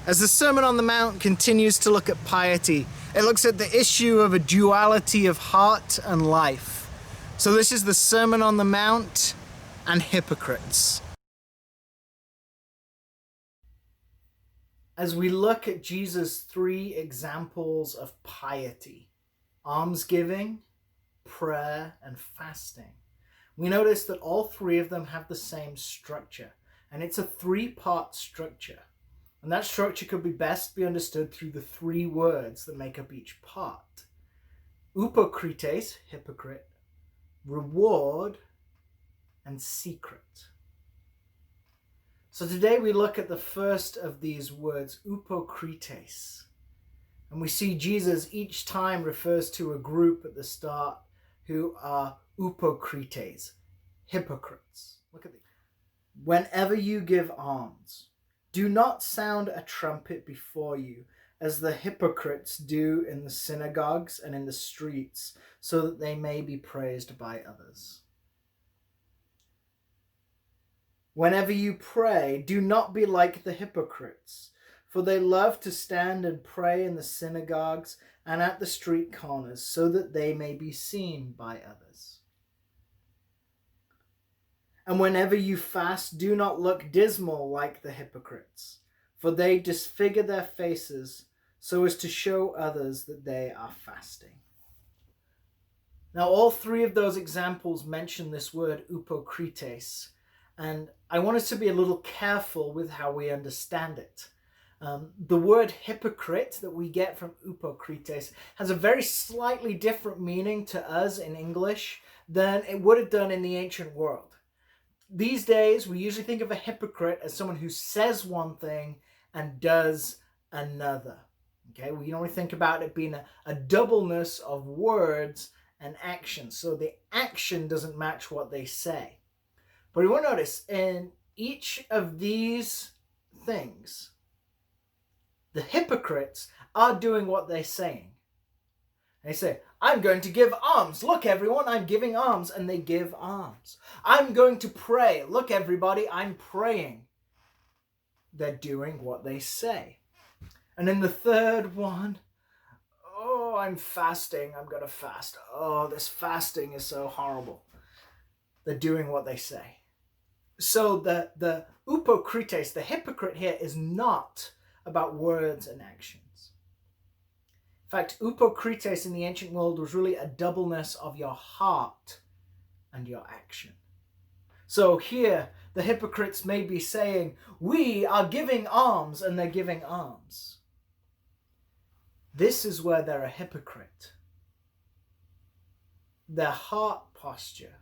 As the Sermon on the Mount continues to look at piety, it looks at the issue of a duality of heart and life. So this is the Sermon on the Mount and Hypocrites. As we look at Jesus' three examples of piety, almsgiving, prayer, and fasting, we notice that all three of them have the same structure, and it's a three-part structure. And that structure could be best be understood through the three words that make up each part. Hypocrites, hypocrite, reward, and secret. So today we look at the first of these words, hypocrites. And we see Jesus each time refers to a group at the start who are hypocrites, hypocrites. Look at these. Whenever you give alms, do not sound a trumpet before you, as the hypocrites do in the synagogues and in the streets, so that they may be praised by others. Whenever you pray, do not be like the hypocrites, for they love to stand and pray in the synagogues and at the street corners, so that they may be seen by others. And whenever you fast, do not look dismal like the hypocrites, for they disfigure their faces so as to show others that they are fasting. Now, all three of those examples mention this word hypocrites, and I want us to be a little careful with how we understand it. The word hypocrite that we get from hypocrites has a very slightly different meaning to us in English than it would have done in the ancient world. These days, we usually think of a hypocrite as someone who says one thing and does another. Okay, we normally think about it being a doubleness of words and action. So the action doesn't match what they say. But you will notice in each of these things, the hypocrites are doing what they're saying. They say, I'm going to give alms. Look, everyone, I'm giving alms. And they give alms. I'm going to pray. Look, everybody, I'm praying. They're doing what they say. And in the third one, oh, I'm fasting. I'm going to fast. Oh, this fasting is so horrible. They're doing what they say. So the hypocrites, the hypocrite here, is not about words and actions. In fact, hypocrites in the ancient world was really a doubleness of your heart and your action. So here, the hypocrites may be saying, we are giving alms, and they're giving alms. This is where they're a hypocrite. Their heart posture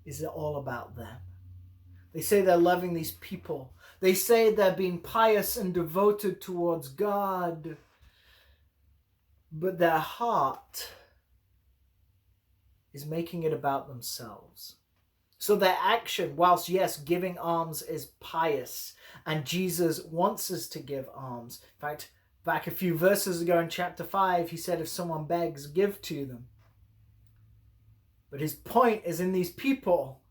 is all about them. They say they're loving these people. They say they're being pious and devoted towards God. But their heart is making it about themselves. So their action, whilst yes, giving alms is pious, and Jesus wants us to give alms. In fact, back a few verses ago in chapter 5, he said, if someone begs, give to them. But his point is in these people,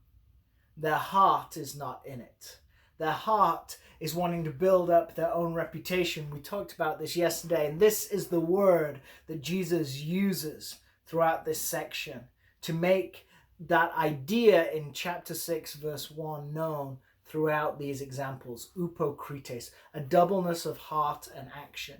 their heart is not in it. Their heart is wanting to build up their own reputation. We talked about this yesterday, and this is the word that Jesus uses throughout this section to make that idea in chapter 6, verse 1 known throughout these examples. Hypocrites, a doubleness of heart and action.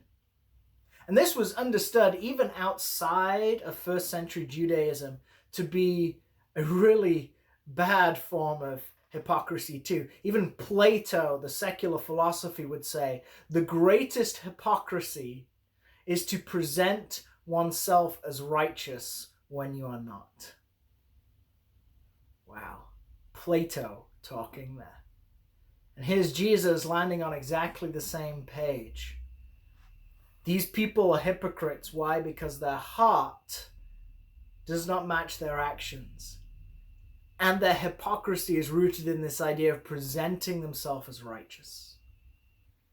And this was understood even outside of first century Judaism to be a really bad form of hypocrisy too. Even Plato, the secular philosophy, would say the greatest hypocrisy is to present oneself as righteous when you are not. Wow. Plato talking there. And here's Jesus landing on exactly the same page. These people are hypocrites. Why? Because their heart does not match their actions. And their hypocrisy is rooted in this idea of presenting themselves as righteous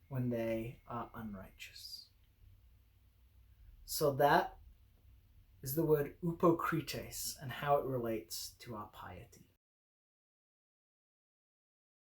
when they are unrighteous. So that is the word hypocrites and how it relates to our piety.